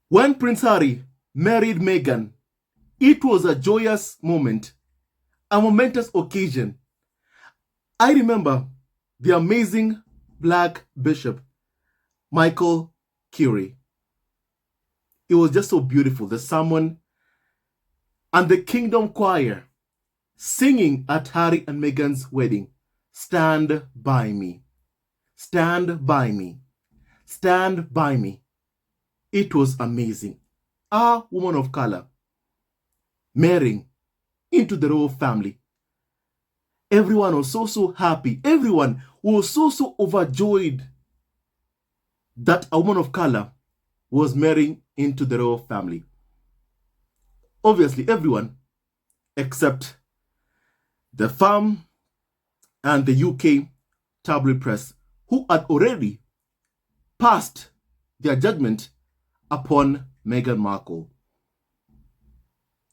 When Prince Harry married Meghan, it was a joyous moment, a momentous occasion. I remember the amazing Black Bishop, Michael Curie. It was just so beautiful. The sermon and the Kingdom Choir singing at Harry and Meghan's wedding. Stand by me. Stand by me. Stand by me. It was amazing. A woman of color marrying into the royal family. Everyone was so happy. Everyone was so overjoyed that a woman of color was marrying into the royal family. Obviously, everyone except the firm and the UK tabloid press, who had already passed their judgment upon Meghan Markle,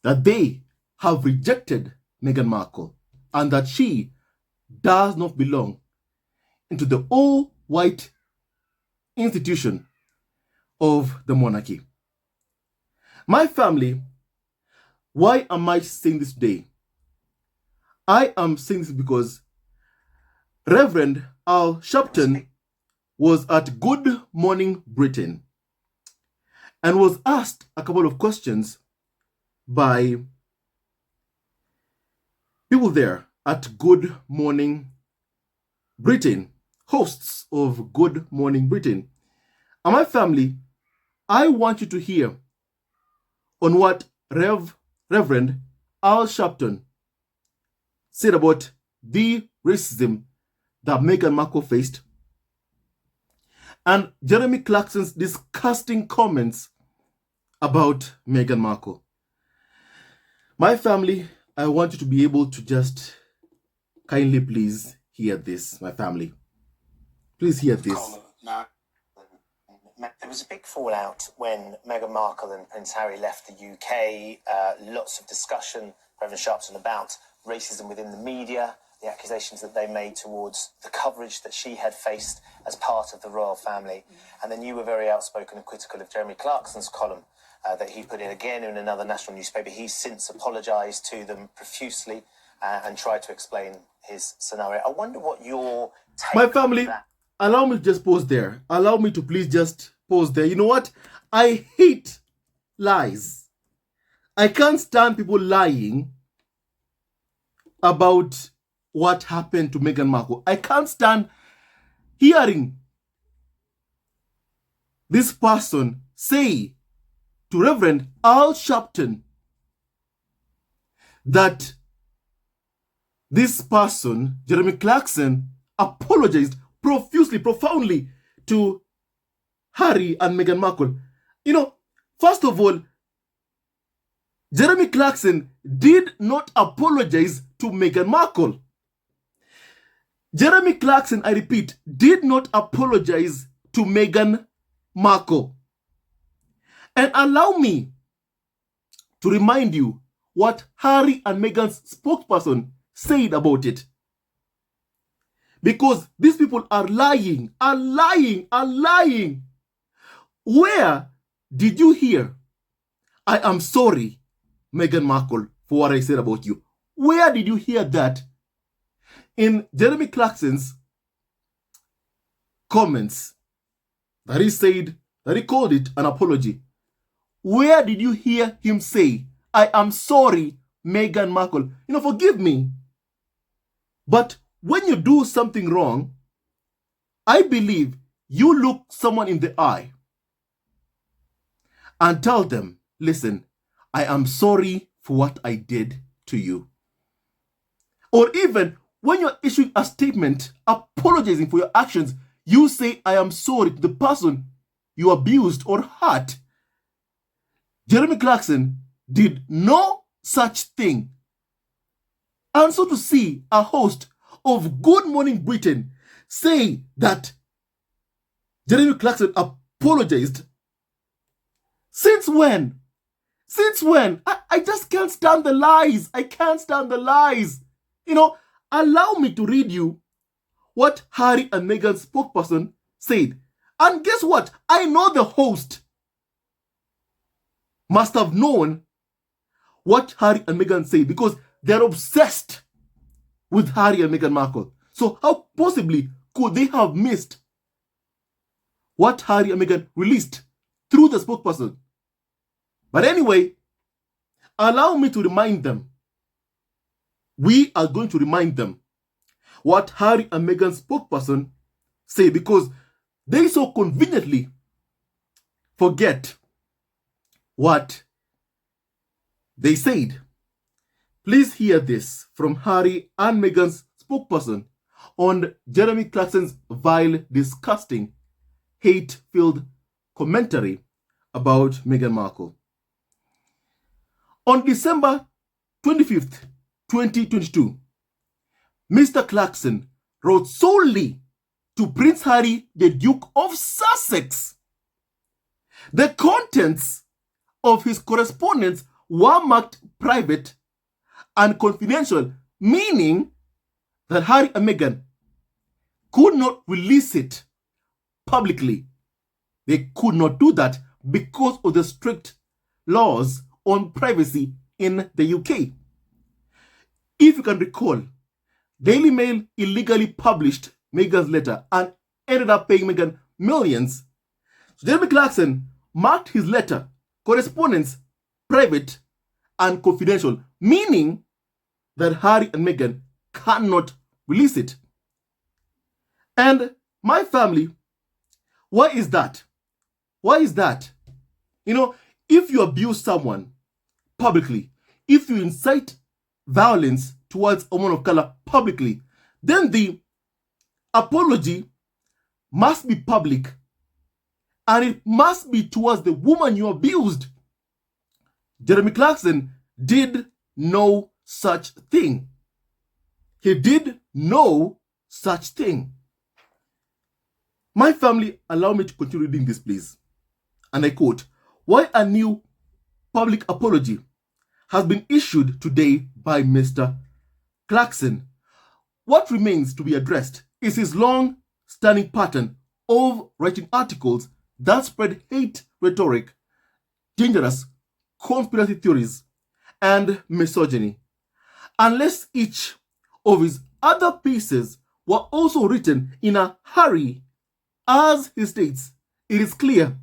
that they have rejected Meghan Markle and that she does not belong into the all-white institution of the monarchy. My family, why am I saying this today? I am saying this because Reverend Al Sharpton was at Good Morning Britain and was asked a couple of questions by people there at Good Morning Britain, hosts of Good Morning Britain. And my family, I want you to hear on what Reverend Al Sharpton said about the racism that Meghan Markle faced, and Jeremy Clarkson's disgusting comments about Meghan Markle. My family, I want you to be able to just kindly please hear this, my family. Please hear this. There was a big fallout when Meghan Markle and Prince Harry left the UK. Lots of discussion, Reverend Sharpton, about racism within the media, the accusations that they made towards the coverage that she had faced as part of the royal family. And then you were very outspoken and critical of Jeremy Clarkson's column that he put in again in another national newspaper. He's since apologised to them profusely and tried to explain his scenario. I wonder what your take My family, on that. allow me to just pause there. Allow me to please just pause there. You know what? I hate lies. I can't stand people lying about what happened to Meghan Markle. I can't stand hearing this person say to Reverend Al Sharpton that this person, Jeremy Clarkson, apologized profusely, profoundly to Harry and Meghan Markle. You know, first of all, Jeremy Clarkson did not apologize to Meghan Markle. Jeremy Clarkson, I repeat, did not apologize to Meghan Markle. And allow me to remind you what Harry and Meghan's spokesperson said about it. Because these people are lying. Where did you hear, I am sorry, Meghan Markle, for what I said about you? Where did you hear that? In Jeremy Clarkson's comments, that he said, that he called it an apology. Where did you hear him say, I am sorry, Meghan Markle? You know, forgive me. But when you do something wrong, I believe you look someone in the eye and tell them, listen, I am sorry for what I did to you. Or even when you're issuing a statement apologizing for your actions, you say, I am sorry to the person you abused or hurt. Jeremy Clarkson did no such thing. And so to see a host of Good Morning Britain say that Jeremy Clarkson apologized, since when? Since when? I just can't stand the lies. I can't stand the lies. You know, allow me to read you what Harry and Meghan's spokesperson said. And guess what? I know the host. must have known what Harry and Meghan say because they're obsessed with Harry and Meghan Markle. So how possibly could they have missed what Harry and Meghan released through the spokesperson? But anyway, allow me to remind them. We are going to remind them what Harry and Meghan's spokesperson say because they so conveniently forget what they said. Please hear this from Harry and Meghan's spokesperson on Jeremy Clarkson's vile, disgusting, hate-filled commentary about Meghan Markle. On December 25th, 2022, Mr. Clarkson wrote solely to Prince Harry, the Duke of Sussex. The contents of his correspondence were marked private and confidential, meaning that Harry and Meghan could not release it publicly. They could not do that because of the strict laws on privacy in the UK. If you can recall, Daily Mail illegally published Meghan's letter and ended up paying Meghan millions. So Jeremy Clarkson marked his letter, correspondence, private and confidential, meaning that Harry and Meghan cannot release it. And my family, why is that? Why is that? You know, if you abuse someone publicly, if you incite violence towards a woman of color publicly, then the apology must be public and it must be towards the woman you abused. Jeremy Clarkson did no such thing. He did no such thing. My family, allow me to continue reading this, please. And I quote, "Why a new public apology has been issued today by Mr. Clarkson. What remains to be addressed is his long-standing pattern of writing articles that spread hate rhetoric, dangerous conspiracy theories, and misogyny. Unless each of his other pieces were also written in a hurry, as he states, it is clear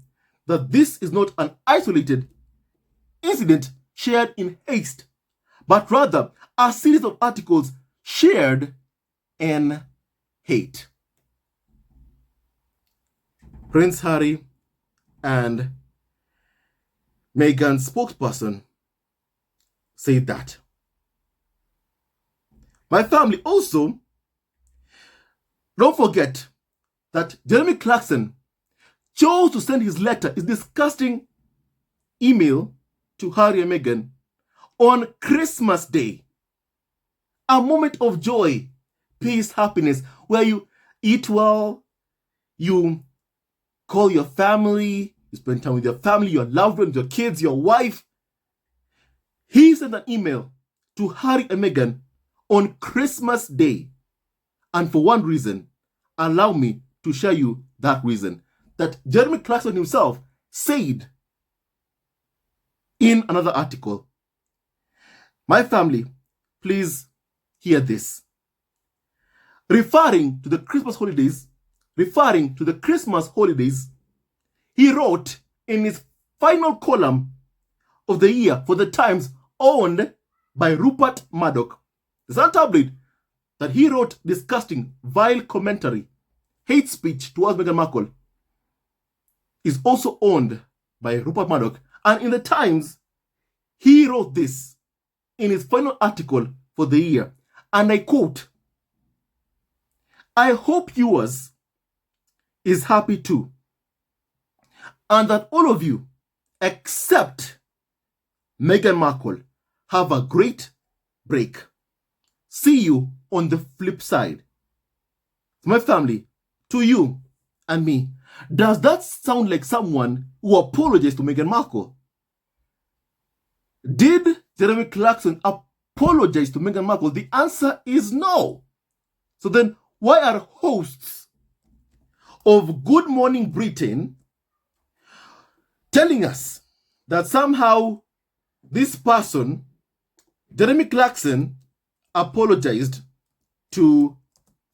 that this is not an isolated incident shared in haste, but rather a series of articles shared in hate." Prince Harry and Meghan's spokesperson said that. My family also, don't forget that Jeremy Clarkson chose to send his letter, his disgusting email to Harry and Meghan on Christmas Day. A moment of joy, peace, happiness, where you eat well, you call your family, you spend time with your family, your loved ones, your kids, your wife. He sent an email to Harry and Meghan on Christmas Day. And for one reason, allow me to share you that reason, that Jeremy Clarkson himself said in another article. My family, please hear this. Referring to the Christmas holidays, he wrote in his final column of the year for the Times, owned by Rupert Murdoch, the Sun tabloid, that he wrote disgusting, vile commentary, hate speech towards Meghan Markle, is also owned by Rupert Murdoch. And in the Times, he wrote this in his final article for the year. And I quote, "I hope yours is happy too, and that all of you, except Meghan Markle, have a great break. See you on the flip side." My family, to you and me, does that sound like someone who apologized to Meghan Markle? Did Jeremy Clarkson apologize to Meghan Markle? The answer is no. So then, why are hosts of Good Morning Britain telling us that somehow this person, Jeremy Clarkson, apologized to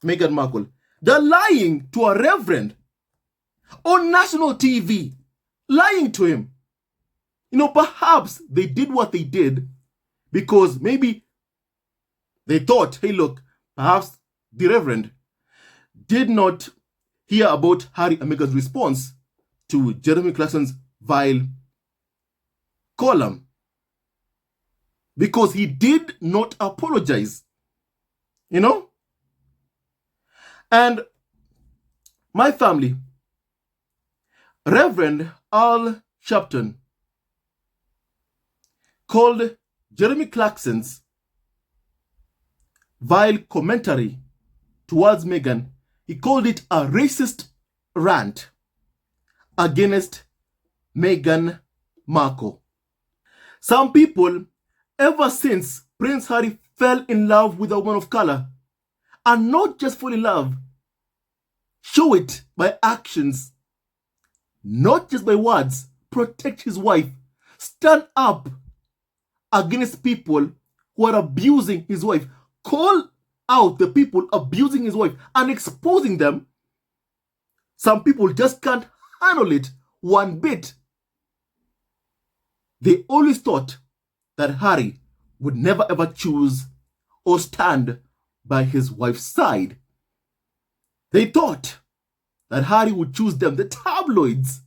Meghan Markle. They're lying to a reverend on national TV, lying to him. Perhaps they did what they did because maybe they thought, hey, look, perhaps the reverend did not hear about Harry and Meghan's response to Jeremy Clarkson's vile column, because he did not apologize, And my family, Reverend Al Sharpton, called Jeremy Clarkson's vile commentary towards Meghan, he called it a racist rant against Meghan Markle. Some people, ever since Prince Harry fell in love with a woman of color, and not just fall in love, show it by actions, not just by words, protect his wife, stand up against people who are abusing his wife, call out the people abusing his wife and exposing them. Some people just can't handle it one bit. They always thought that Harry would never ever choose or stand by his wife's side. They thought that Harry would choose them, the tabloids,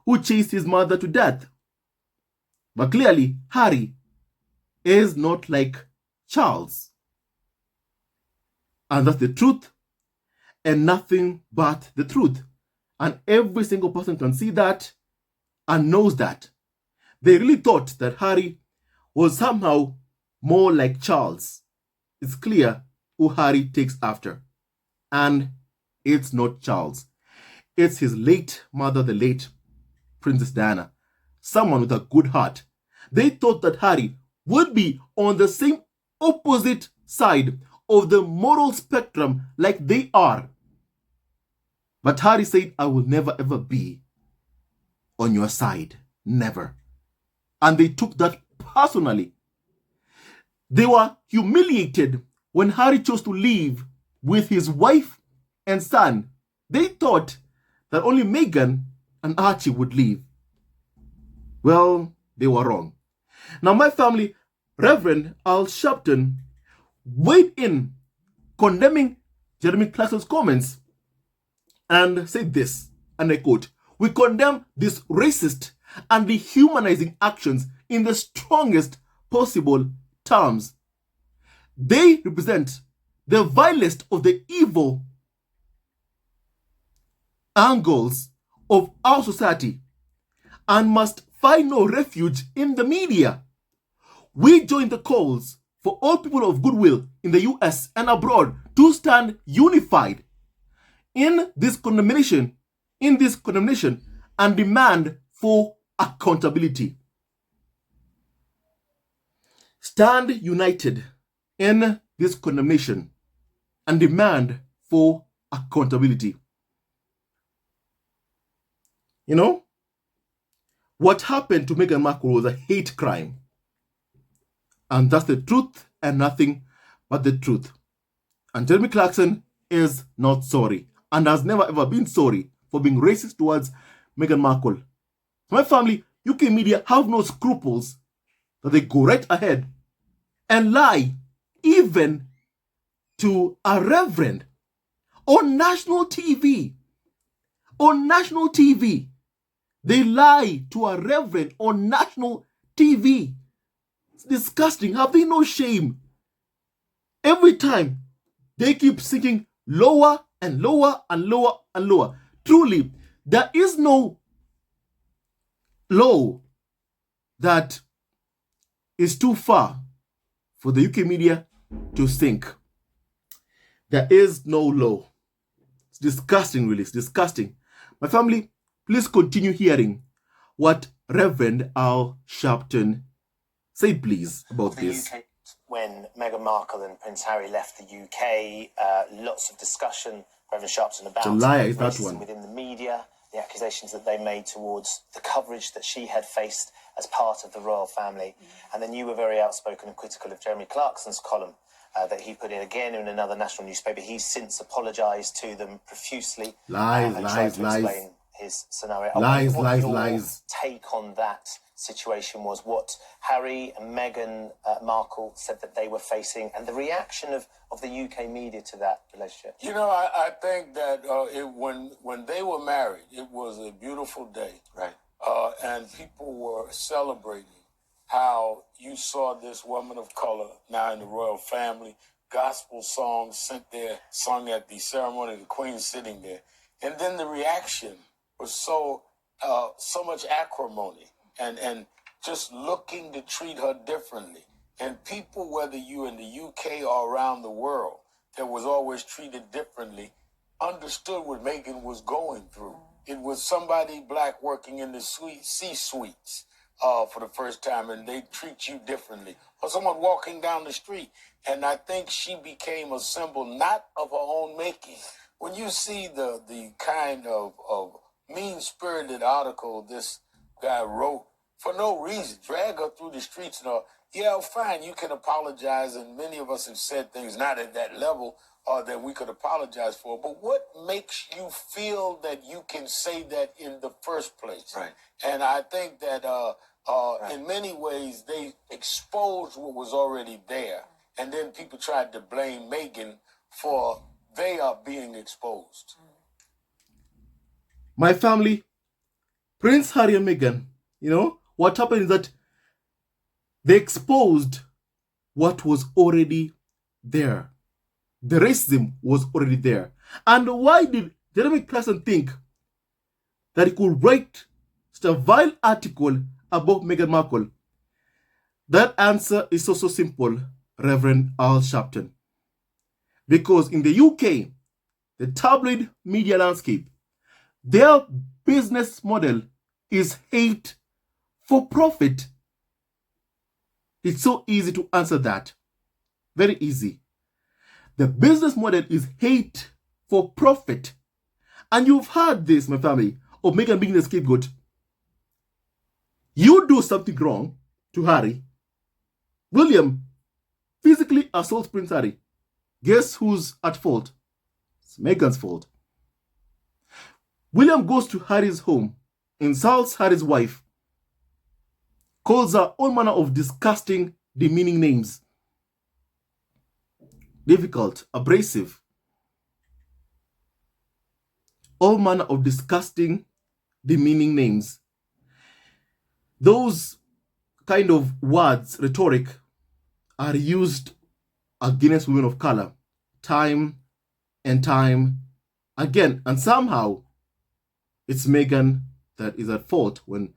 who chased his mother to death. But clearly, Harry is not like Charles. And that's the truth, and nothing but the truth. And every single person can see that and knows that. They really thought that Harry was somehow more like Charles. It's clear who Harry takes after. And it's not Charles. It's his late mother, the late Princess Diana. Someone with a good heart. They thought that Harry would be on the same opposite side of the moral spectrum like they are. But Harry said, I will never ever be on your side. Never. And they took that personally. They were humiliated when Harry chose to leave with his wife and son. They thought that only Meghan and Archie would leave. Well, they were wrong. Now, my family, Reverend Al Sharpton, weighed in condemning Jeremy Clarkson's comments and said this, and I quote, "We condemn these racist and dehumanizing actions in the strongest possible terms. They represent the vilest of the evil angles of our society and must find no refuge in the media. We join the calls for all people of goodwill in the US and abroad to stand unified in this condemnation and demand for accountability. Stand united in this condemnation and demand for accountability." What happened to Meghan Markle was a hate crime. And that's the truth and nothing but the truth. And Jeremy Clarkson is not sorry and has never ever been sorry for being racist towards Meghan Markle. My family, UK media have no scruples that they go right ahead and lie even to a reverend on national TV. On national TV. They lie to a reverend on national TV. It's disgusting. Have they no shame? Every time they keep sinking lower and lower and lower and lower. Truly, there is no law that is too far for the UK media to sink. There is no law. It's disgusting, really. It's disgusting. My family, please continue hearing what Reverend Al Sharpton said, please, about this. UK, when Meghan Markle and Prince Harry left the UK, lots of discussion, Reverend Sharpton, about The liar is that racism one. within the media, the accusations that they made towards the coverage that she had faced as part of the royal family. And then you were very outspoken and critical of Jeremy Clarkson's column that he put in again in another national newspaper. He's since apologised to them profusely and tried to explain his scenario. Lies. Take on that situation was what Harry and Meghan Markle said that they were facing, and the reaction of the UK media to that relationship. You know, I think that when they were married, it was a beautiful day, Right. And people were celebrating how you saw this woman of color now in the royal family, gospel songs sung at the ceremony, the Queen sitting there, and then the reaction was so much acrimony and just looking to treat her differently. And people, whether you in the UK or around the world, that was always treated differently, understood what Meghan was going through. It was somebody black working in the C-suites for the first time, and they treat you differently. Or someone walking down the street. And I think she became a symbol not of her own making. When you see the kind of mean-spirited article this guy wrote for no reason, drag her through the streets and all, yeah, fine, you can apologize, and many of us have said things not at that level that we could apologize for, but what makes you feel that you can say that in the first place? Right. And I think that in many ways they exposed what was already there, and then people tried to blame Meghan for they are being exposed. My family, Prince Harry and Meghan, what happened is that they exposed what was already there. The racism was already there. And why did Jeremy Clarkson think that he could write such a vile article about Meghan Markle? That answer is so simple, Reverend Al Sharpton. Because in the UK, the tabloid media landscape, their business model is hate for profit. It's so easy to answer that. Very easy. The business model is hate for profit. And you've heard this, my family, of Meghan being the scapegoat. You do something wrong to Harry. William physically assaults Prince Harry. Guess who's at fault? It's Meghan's fault. William goes to Harry's home, insults Harry's wife, calls her all manner of disgusting, demeaning names. Difficult, abrasive. All manner of disgusting, demeaning names. Those kind of words, rhetoric, are used against women of color time and time again. And somehow, it's Meghan that is at fault when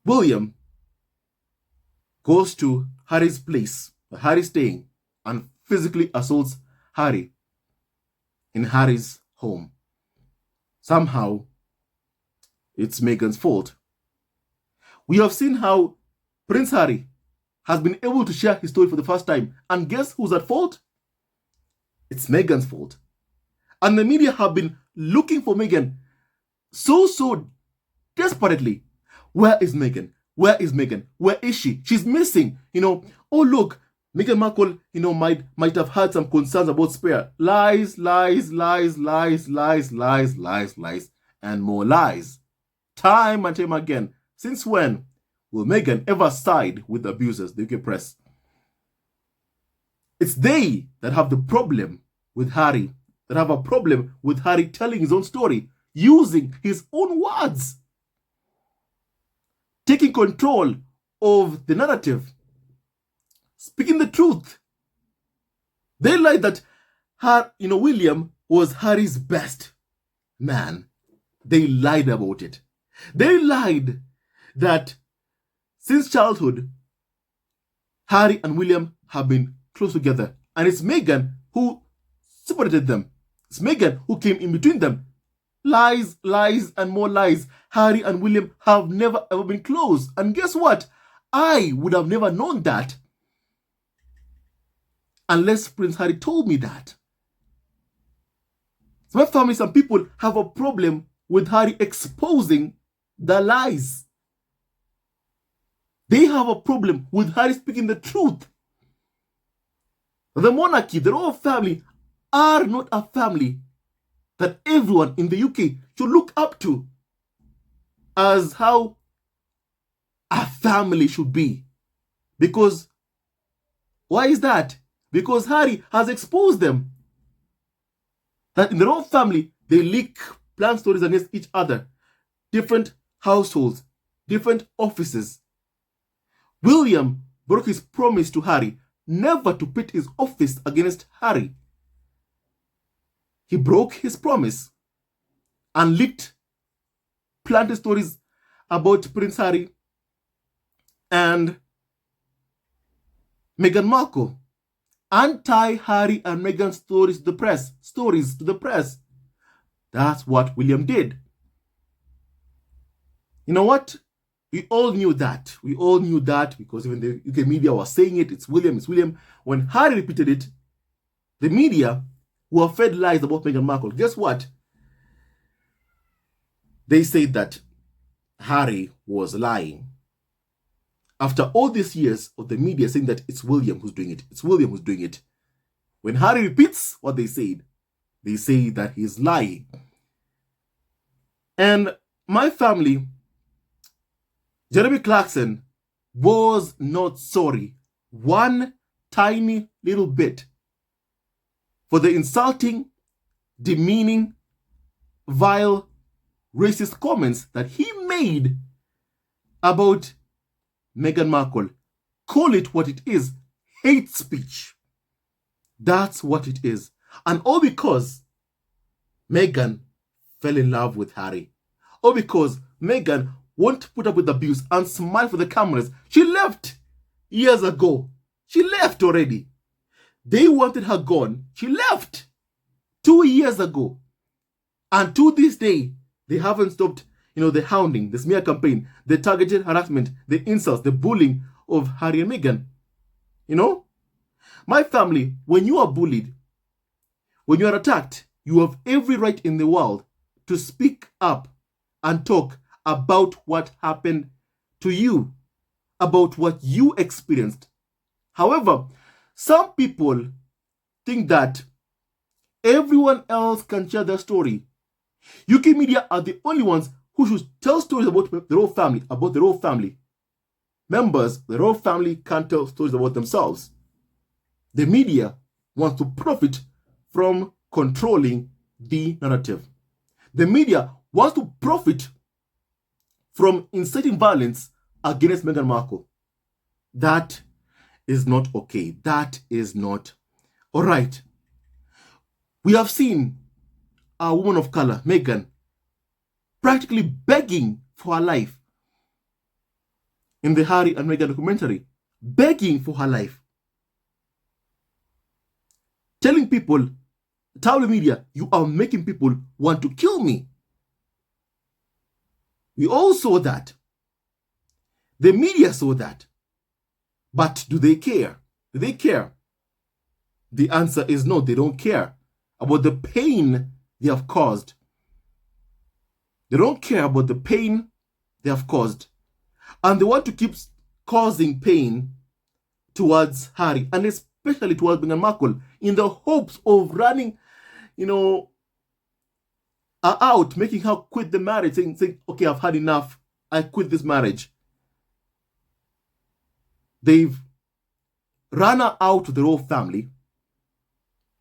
William goes to Harry's place, where Harry's staying, and physically assaults Harry in Harry's home. Somehow, it's Meghan's fault. We have seen how Prince Harry has been able to share his story for the first time. And guess who's at fault? It's Meghan's fault. And the media have been looking for Meghan so desperately. Where is Meghan? Where is Meghan? Where is she? She's missing. Oh, look, Meghan Markle, might have had some concerns about Spare. Lies, and more lies. Time and time again. Since when will Meghan ever side with the abusers, the UK press? It's they that have the problem with Harry, that have a problem with Harry telling his own story, using his own words, taking control of the narrative, speaking the truth. They lied that William was Harry's best man. They lied about it. They lied that since childhood, Harry and William have been close together. And it's Meghan who separated them. It's Meghan who came in between them. Lies, and more lies. Harry and William have never ever been close. And guess what? I would have never known that unless Prince Harry told me that. So my family, some people have a problem with Harry exposing the lies. They have a problem with Harry speaking the truth. The monarchy, the royal family, are not a family that everyone in the UK should look up to as how a family should be. Because, why is that? Because Harry has exposed them. That in the royal family, they leak plan stories against each other. Different households, different offices. William broke his promise to Harry never to pit his office against Harry. He broke his promise and leaked planted stories about Prince Harry and Meghan Markle. Anti-Harry and Meghan stories to the press. That's what William did. You know what? We all knew that. We all knew that because even the UK media was saying it. It's William, it's William. When Harry repeated it, the media were fed lies about Meghan Markle. Guess what? They said that Harry was lying. After all these years of the media saying that it's William who's doing it, it's William who's doing it. When Harry repeats what they say that he's lying. And my family, Jeremy Clarkson, was not sorry one tiny little bit for the insulting, demeaning, vile, racist comments that he made about Meghan Markle. Call it what it is, hate speech. That's what it is. And all because Meghan fell in love with Harry. All because Meghan won't put up with abuse and smile for the cameras. She left years ago. She left already. They wanted her gone. She left 2 years ago. And to this day, they haven't stopped, the hounding, the smear campaign, the targeted harassment, the insults, the bullying of Harry and Meghan. My family, when you are bullied, when you are attacked, you have every right in the world to speak up and talk about what happened to you, about what you experienced. However, some people think that everyone else can share their story. UK media are the only ones who should tell stories about the royal family, Members of the royal family can't tell stories about themselves. The media wants to profit from controlling the narrative. The media wants to profit from inciting violence against Meghan Markle. That is not okay. That is not all right. We have seen a woman of color, Meghan, practically begging for her life in the Harry and Meghan documentary, begging for her life. Telling people, tell the media, you are making people want to kill me. We all saw that. The media saw that. But do they care? Do they care? The answer is no, they don't care about the pain they have caused. They don't care about the pain they have caused. And they want to keep causing pain towards Harry, and especially towards Meghan Markle, in the hopes of running, her out, making her quit the marriage, saying, okay, I've had enough. I quit this marriage. They've run her out of the royal family,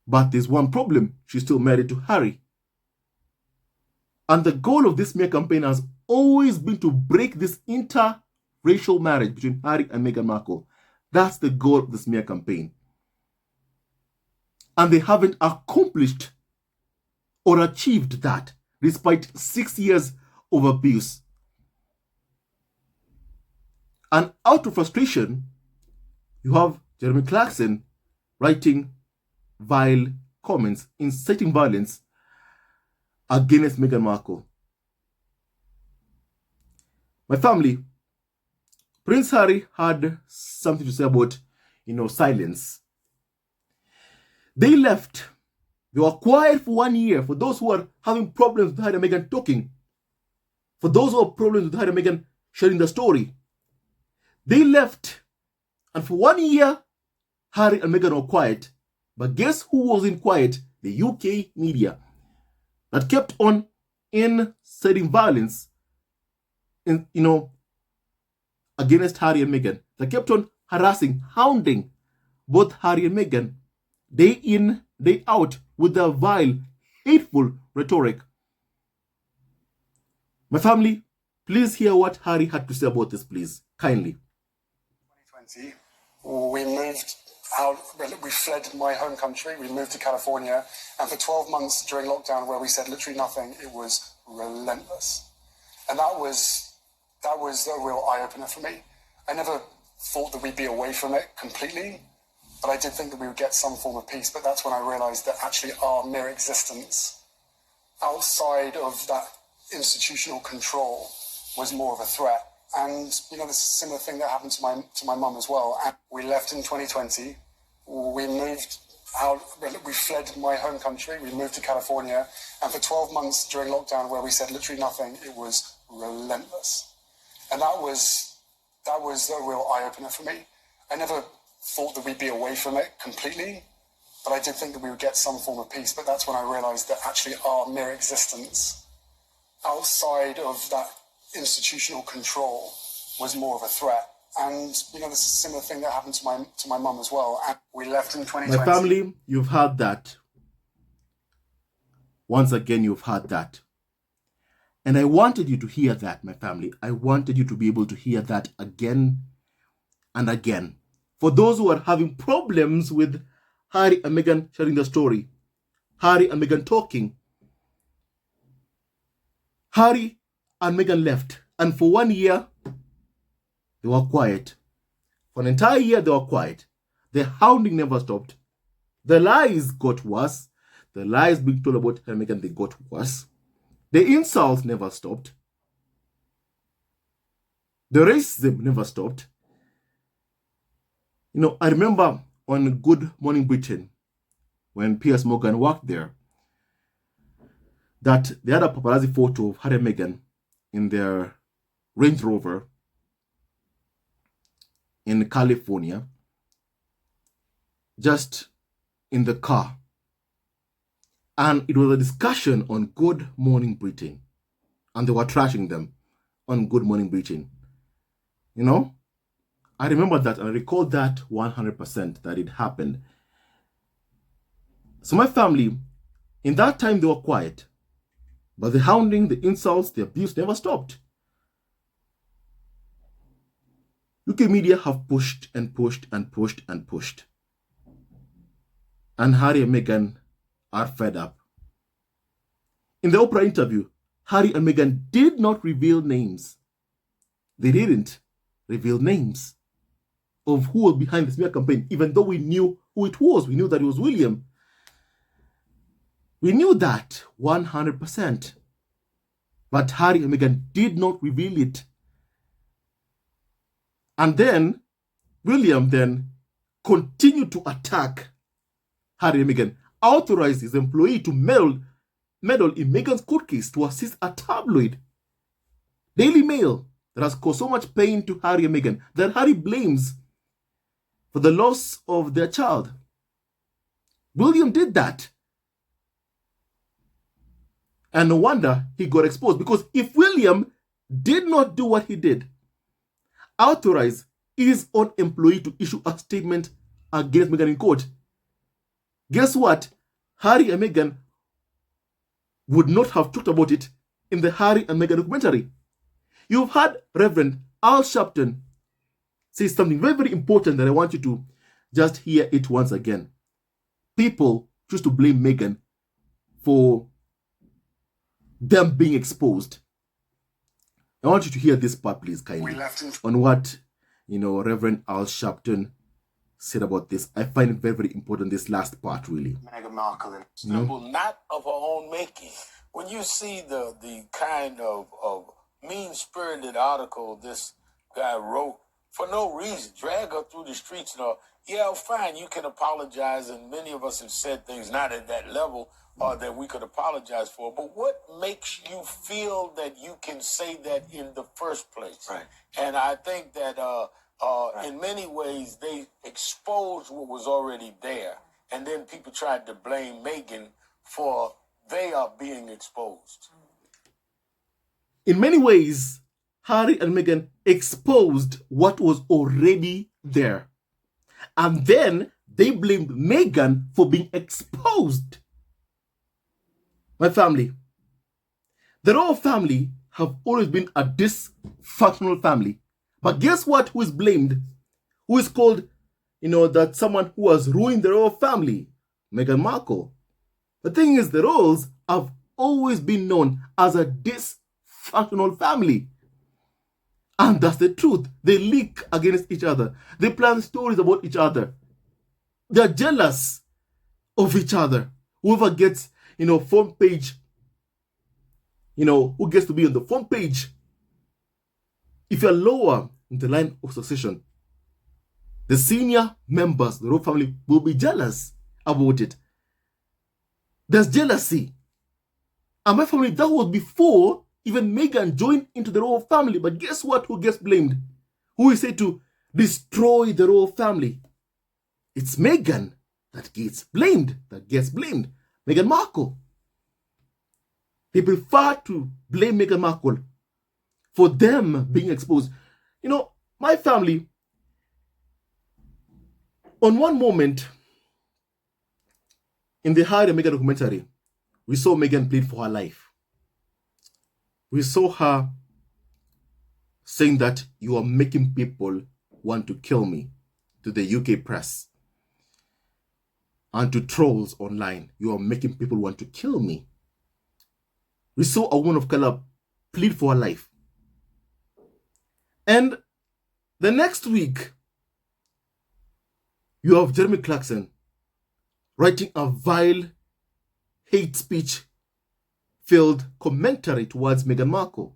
but there's one problem. She's still married to Harry. And the goal of this smear campaign has always been to break this interracial marriage between Harry and Meghan Markle. That's the goal of the smear campaign. And they haven't accomplished or achieved that, despite 6 years of abuse. And out of frustration, you have Jeremy Clarkson writing vile comments, inciting violence against Meghan Markle. My family, Prince Harry had something to say about, silence. They left. They were quiet for 1 year. For those who are having problems with Harry and Meghan talking, For those who have problems with Harry and Meghan sharing the story, they left, and for 1 year, Harry and Meghan were quiet. But guess who wasn't quiet? The UK media that kept on inciting violence against Harry and Meghan. That kept on harassing, hounding both Harry and Meghan day in, day out with their vile, hateful rhetoric. My family, please hear what Harry had to say about this, please, kindly. 2020, we moved out, we fled my home country, we moved to California, and for 12 months during lockdown where we said literally nothing, it was relentless. And that was a real eye-opener for me. I never thought that we'd be away from it completely, but I did think that we would get some form of peace. But that's when I realized that actually our mere existence outside of that institutional control was more of a threat. And, this is a similar thing that happened to my mum as well. And we left in 2020. We moved out, we fled my home country. We moved to California. And for 12 months during lockdown where we said literally nothing, it was relentless. And that was a real eye-opener for me. I never thought that we'd be away from it completely, but I did think that we would get some form of peace. But that's when I realized that actually our mere existence outside of that institutional control was more of a threat. And this is a similar thing that happened to my mum as well. And we left in 2020. My family, you've heard that. Once again, you've heard that. And I wanted you to hear that, my family. I wanted you to be able to hear that again and again. For those who are having problems with Harry and Meghan sharing the story, Harry and Meghan talking, Harry and Meghan left, and for 1 year, they were quiet. For an entire year, they were quiet. The hounding never stopped. The lies got worse. The lies being told about Harry and Meghan, they got worse. The insults never stopped. The racism never stopped. I remember on Good Morning Britain, when Piers Morgan worked there, that they had a paparazzi photo of Harry and Meghan in their Range Rover in California, just in the car. And it was a discussion on Good Morning Britain. And they were trashing them on Good Morning Britain. I remember that and I recall that 100% that it happened. So my family, in that time they were quiet. But the hounding, the insults, the abuse never stopped. UK media have pushed and pushed and pushed and pushed. And Harry and Meghan are fed up. In the Oprah interview, Harry and Meghan did not reveal names. They didn't reveal names of who was behind the smear campaign, even though we knew who it was. We knew that it was William. We knew that 100%. But Harry and Meghan did not reveal it. And then William then continued to attack Harry and Meghan, authorized his employee to meddle in Meghan's court case to assist a tabloid, Daily Mail, that has caused so much pain to Harry and Meghan that Harry blames for the loss of their child. William did that. And no wonder he got exposed, because if William did not do what he did, authorize his own employee to issue a statement against Meghan in court, guess what? Harry and Meghan would not have talked about it in the Harry and Meghan documentary. You've heard Reverend Al Sharpton say something very, very important that I want you to just hear it once again. People choose to blame Meghan for them being exposed. I want you to hear this part, please, kindly, on what, Reverend Al Sharpton said about this. I find it very, very important, this last part, really. Meghan Markle and symbol not of her own making. When you see the kind of mean-spirited article this guy wrote for no reason. Drag her through the streets and all. Yeah, fine, you can apologize, and many of us have said things not at that level that we could apologize for. But what makes you feel that you can say that in the first place? Right. And I think that in many ways they exposed what was already there, and then people tried to blame Meghan for they are being exposed. In many ways, Harry and Meghan exposed what was already there. And then they blamed Meghan for being exposed. My family, the royal family have always been a dysfunctional family. But guess what? Who is blamed? Who is called, that someone who has ruined the royal family? Meghan Markle. The thing is, the royals have always been known as a dysfunctional family. And that's the truth. They leak against each other. They plan stories about each other. They're jealous of each other. Whoever gets, front page, who gets to be on the front page. If you're lower in the line of succession, the senior members of the royal family will be jealous about it. There's jealousy. And my family, that was before even Meghan joined into the royal family. But guess what? Who gets blamed? Who is said to destroy the royal family? It's Meghan that gets blamed. Meghan Markle. They prefer to blame Meghan Markle for them being exposed. My family, on one moment in the Harry and Meghan documentary, we saw Meghan plead for her life. We saw her saying that you are making people want to kill me to the UK press and to trolls online. You are making people want to kill me. We saw a woman of color plead for her life. And the next week, you have Jeremy Clarkson writing a vile hate speech filled commentary towards Meghan Markle.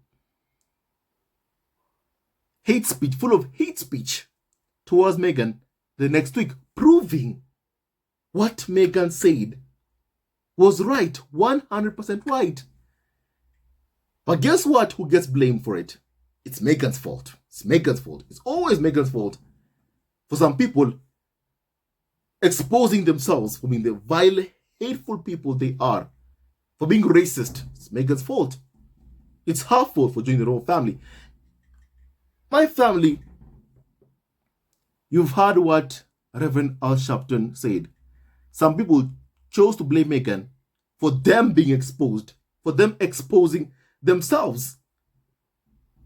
Hate speech, full of hate speech towards Meghan the next week, proving what Meghan said was right, 100% right. But guess what? Who gets blamed for it? It's Meghan's fault. It's always Meghan's fault. For some people, exposing themselves for being the vile, hateful people they are, for being racist, it's Meghan's fault. It's her fault for joining the royal family. My family, you've heard what Reverend Al Sharpton said. Some people chose to blame Meghan for them being exposed, for them exposing themselves,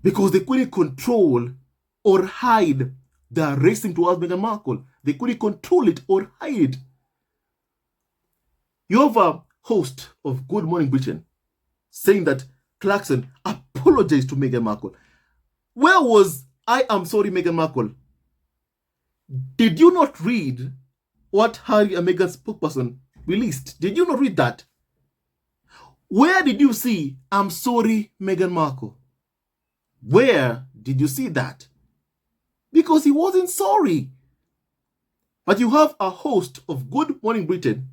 because they couldn't control or hide their racism towards Meghan Markle. They couldn't control it or hide it. You have a host of Good Morning Britain saying that Clarkson apologized to Meghan Markle. Where was I am sorry, Meghan Markle? Did you not read what Harry and Meghan's spokesperson released? Did you not read that? Where did you see I'm sorry, Meghan Markle? Where did you see that? Because he wasn't sorry. But you have a host of Good Morning Britain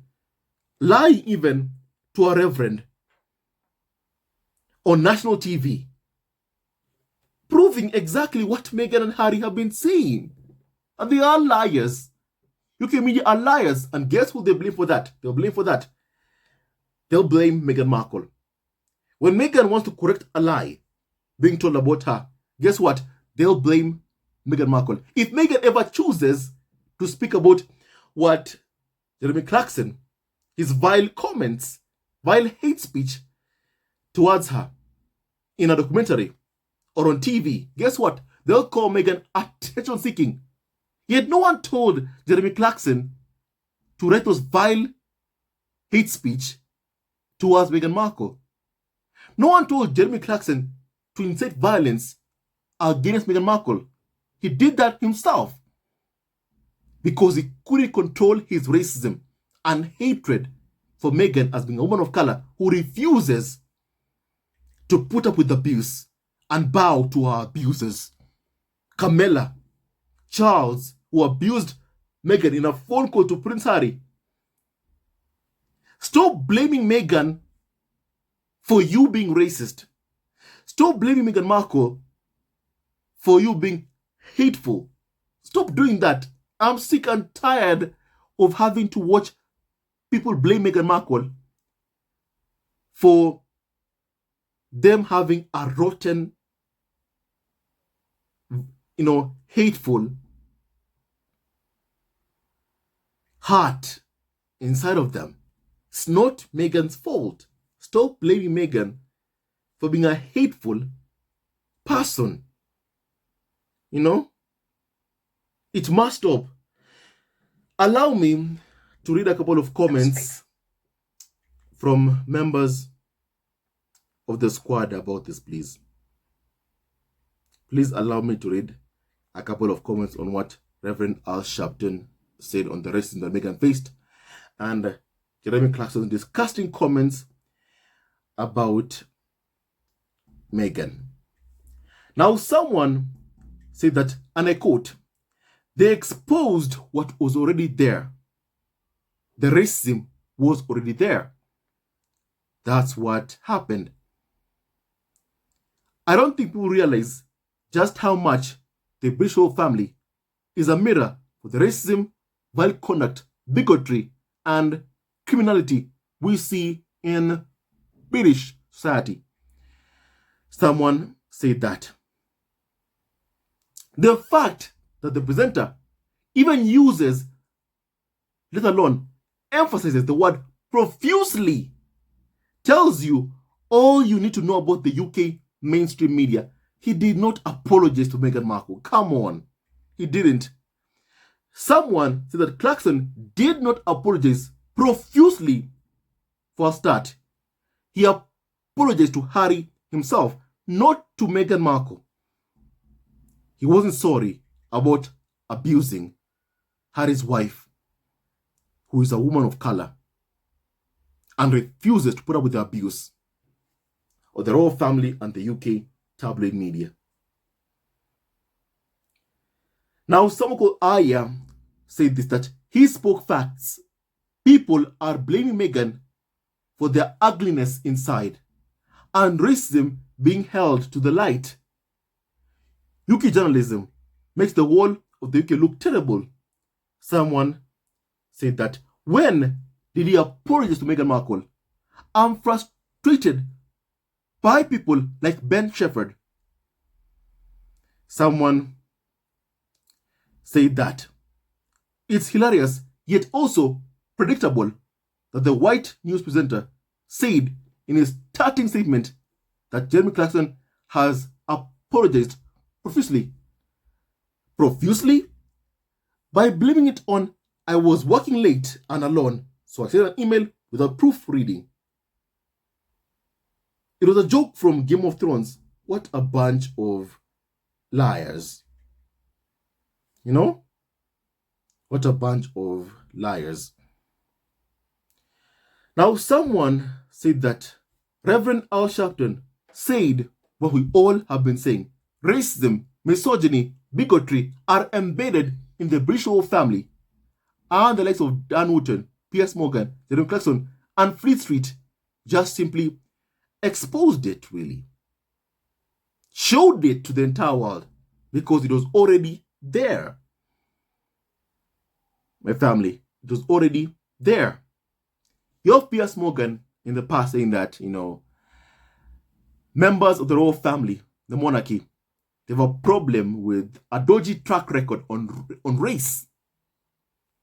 lying even to a reverend on national TV, proving exactly what Meghan and Harry have been saying. And they are liars. UK media are liars. And guess who they blame for that? They'll blame Meghan Markle. When Meghan wants to correct a lie being told about her, guess what? They'll blame Meghan Markle. If Meghan ever chooses to speak about what Jeremy Clarkson, his vile comments, vile hate speech towards her in a documentary or on TV, guess what? They'll call Meghan attention-seeking. Yet no one told Jeremy Clarkson to write those vile hate speech towards Meghan Markle. No one told Jeremy Clarkson to incite violence against Meghan Markle. He did that himself because he couldn't control his racism and hatred for Meghan as being a woman of color who refuses to put up with abuse and bow to her abusers. Camilla, Charles, who abused Meghan in a phone call to Prince Harry. Stop blaming Meghan for you being racist. Stop blaming Meghan Markle for you being hateful. Stop doing that. I'm sick and tired of having to watch people blame Meghan Markle for them having a rotten, hateful heart inside of them. It's not Meghan's fault. Stop blaming Meghan for being a hateful person. It must stop. Allow me to read a couple of comments from members of the squad about this, please. Please allow me to read a couple of comments on what Reverend Al Sharpton said on the racism that Meghan faced, and Jeremy Clarkson disgusting comments about Meghan. Now, someone said that, and I quote, they exposed what was already there. The racism was already there. That's what happened. I don't think people realize just how much the British royal family is a mirror for the racism, vile conduct, bigotry, and criminality we see in British society. Someone said that the fact that the presenter even uses, let alone emphasizes the word profusely, tells you all you need to know about the UK mainstream media. He did not apologize to Meghan Markle. Come on. He didn't. Someone said that Clarkson did not apologize profusely for a start. He apologized to Harry himself, not to Meghan Markle. He wasn't sorry about abusing Harry's wife, who is a woman of color, and refuses to put up with the abuse of the royal family and the UK tabloid media. Now, someone called Aya said this, that he spoke facts. People are blaming Meghan for their ugliness inside and racism being held to the light. UK journalism makes the whole of the UK look terrible. Someone said that, when did he apologize to Meghan Markle? I'm frustrated by people like Ben Sheppard. Someone said that it's hilarious yet also predictable that the white news presenter said in his starting statement that Jeremy Clarkson has apologized profusely. Profusely? By blaming it on, I was working late and alone, so I sent an email without proofreading. It was a joke from Game of Thrones. What a bunch of liars. What a bunch of liars. Now, someone said that Reverend Al Sharpton said what we all have been saying. Racism, misogyny, bigotry are embedded in the British royal family, and the likes of Dan Wootton, Piers Morgan, Jeremy Clarkson, and Fleet Street just simply exposed it, really. Showed it to the entire world because it was already there. My family, it was already there. You have Piers Morgan in the past saying that, members of the royal family, the monarchy, they have a problem with a dodgy track record on race.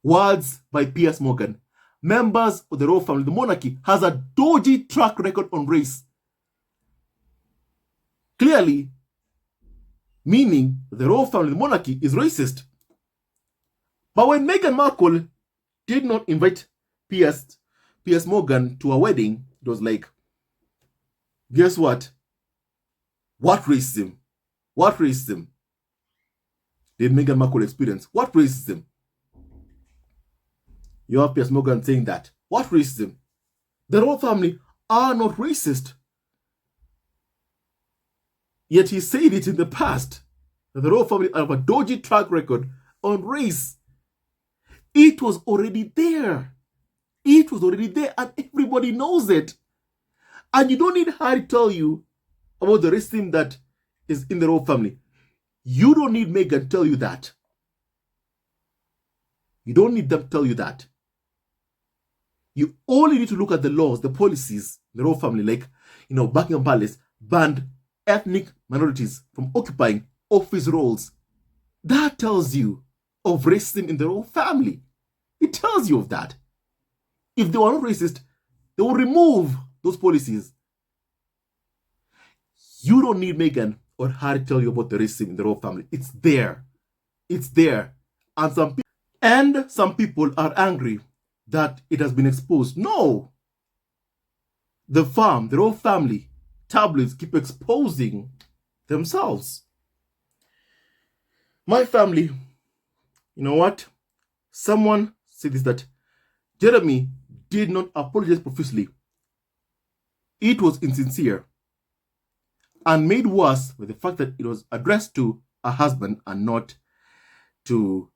Words by Piers Morgan. Members of the royal family, the monarchy, has a dodgy track record on race. Clearly, meaning the royal family, the monarchy, is racist. But when Meghan Markle did not invite Piers Morgan to a wedding, it was like, guess what? What racism? What racism did Meghan Markle experience? What racism? You have Piers Morgan saying that. What racism? The royal family are not racist. Yet he said it in the past that the royal family have a dodgy track record on race. It was already there. It was already there, and everybody knows it. And you don't need Harry to tell you about the racism that is in the royal family. You don't need Meghan to tell you that. You don't need them to tell you that. You only need to look at the laws, the policies, the royal family, like, Buckingham Palace banned ethnic minorities from occupying office roles. That tells you of racism in the royal family. It tells you of that. If they were not racist, they will remove those policies. You don't need Meghan or Harry to tell you about the racism in the royal family. It's there. It's there. And some people are angry that it has been exposed. No. The royal family, tabloids keep exposing themselves. My family, you know what? Someone said this, that Jeremy did not apologize profusely. It was insincere and made worse with the fact that it was addressed to a husband and not to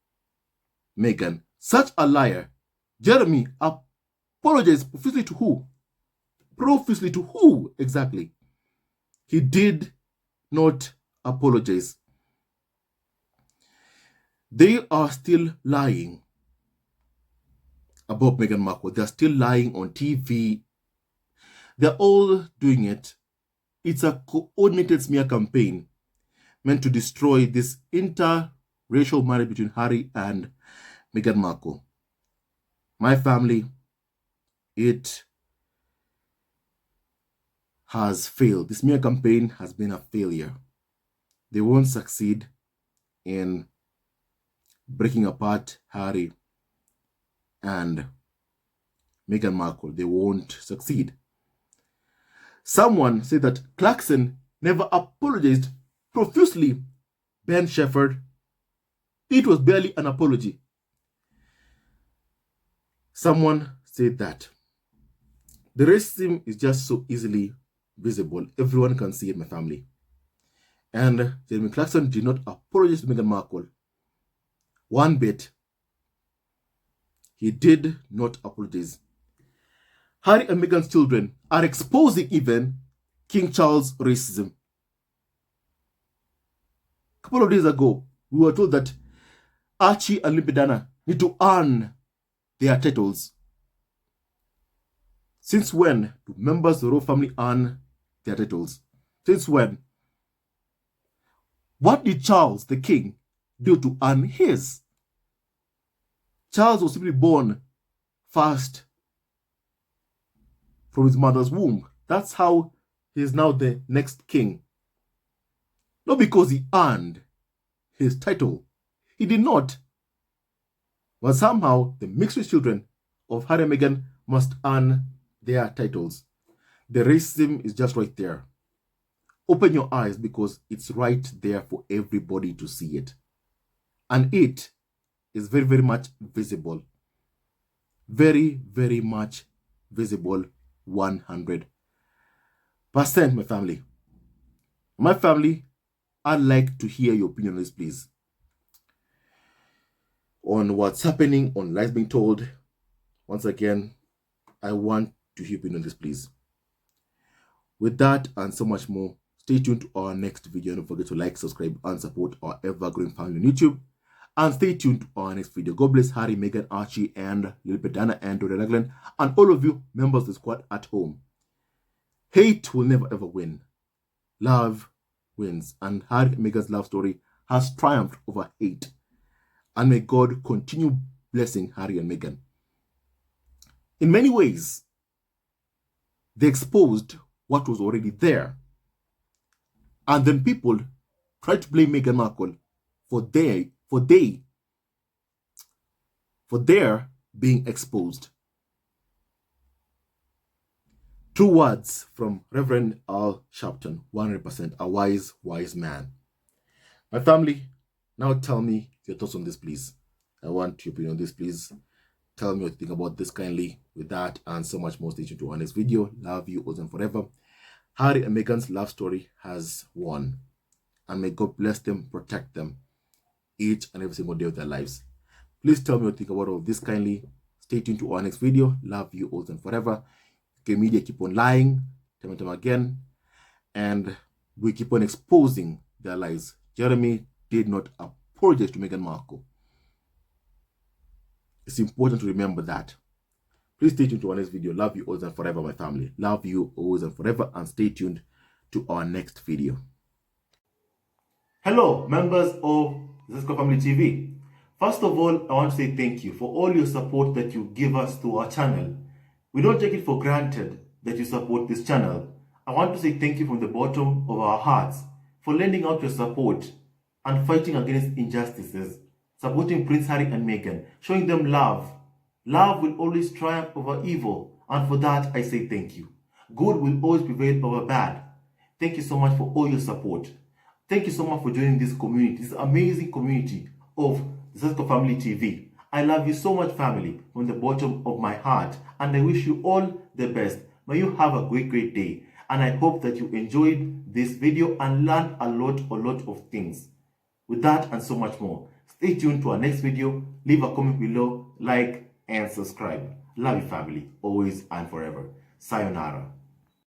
Meghan. Such a liar. Jeremy apologized profusely to who? Profusely to who exactly? He did not apologize. They are still lying about Meghan Markle. They're still lying on TV. They're all doing it. It's a coordinated smear campaign meant to destroy this interracial marriage between Harry and Meghan Markle. My family, it has failed. This smear campaign has been a failure. They won't succeed in breaking apart Harry and Meghan Markle. They won't succeed. Someone said that Clarkson never apologized profusely. Ben Sheppard, it was barely an apology. Someone said that the racism is just so easily visible. Everyone can see it, my family. And Jeremy Clarkson did not apologize to Meghan Markle one bit. He did not apologize. Harry and Meghan's children are exposing even King Charles' racism. A couple of days ago, we were told that Archie and Limpidana need to earn their titles. Since when do members of the royal family earn their titles? Since when? What did Charles, the king, do to earn his? Charles was simply born first from his mother's womb. That's how he is now the next king. Not because he earned his title. He did not. But somehow the mixed children of Harry and Meghan must earn their titles. The racism is just right there. Open your eyes, because it's right there for everybody to see it. And it is very, very much visible. Very, very much visible. 100%, my family. My family, I'd like to hear your opinion on this, please. On what's happening, on lies being told. Once again, I want to hear your opinion on this, please. With that and so much more, stay tuned to our next video. Don't forget to like, subscribe, and support our ever-growing family on YouTube. And stay tuned to our next video. God bless Harry, Meghan, Archie, and Limpidana, and Dora Raglan, and all of you members of the squad at home. Hate will never ever win. Love wins. And Harry and Meghan's love story has triumphed over hate. And may God continue blessing Harry and Meghan. In many ways, they exposed what was already there. And then people tried to blame Meghan Markle for their being exposed. True words from Reverend Al Sharpton, 100% a wise, wise man. My family, now tell me your thoughts on this, please. I want your opinion on this, please. Tell me what you think about this kindly. With that and so much more, stay tuned to our next video. Love you, always and forever. Harry and Meghan's love story has won. and may God bless them, protect them each and every single day of their lives. Please tell me what you think about all of this kindly. Stay tuned to our next video. Love you all and forever. UK media keep on lying time and time again, and we keep on exposing their lies. Jeremy did not apologize to Meghan Markle. It's important to remember that. Please stay tuned to our next video. Love you always and forever, my family. Love you always and forever, and stay tuned to our next video. Hello, members of Zesco Family TV. First of all, I want to say thank you for all your support that you give us to our channel. We don't take it for granted that you support this channel. I want to say thank you from the bottom of our hearts for lending out your support and fighting against injustices, supporting Prince Harry and Meghan, showing them love. Love will always triumph over evil, and for that I say thank you. Good will always prevail over bad. Thank you so much for all your support. Thank you so much for joining this community, this amazing community of Zesco Family TV. I love you so much, family, from the bottom of my heart, and I wish you all the best. May you have a great day, and I hope that you enjoyed this video and learned a lot of things. With that and so much more, stay tuned to our next video. Leave a comment below, like, and subscribe. Love you, family, always and forever. Sayonara.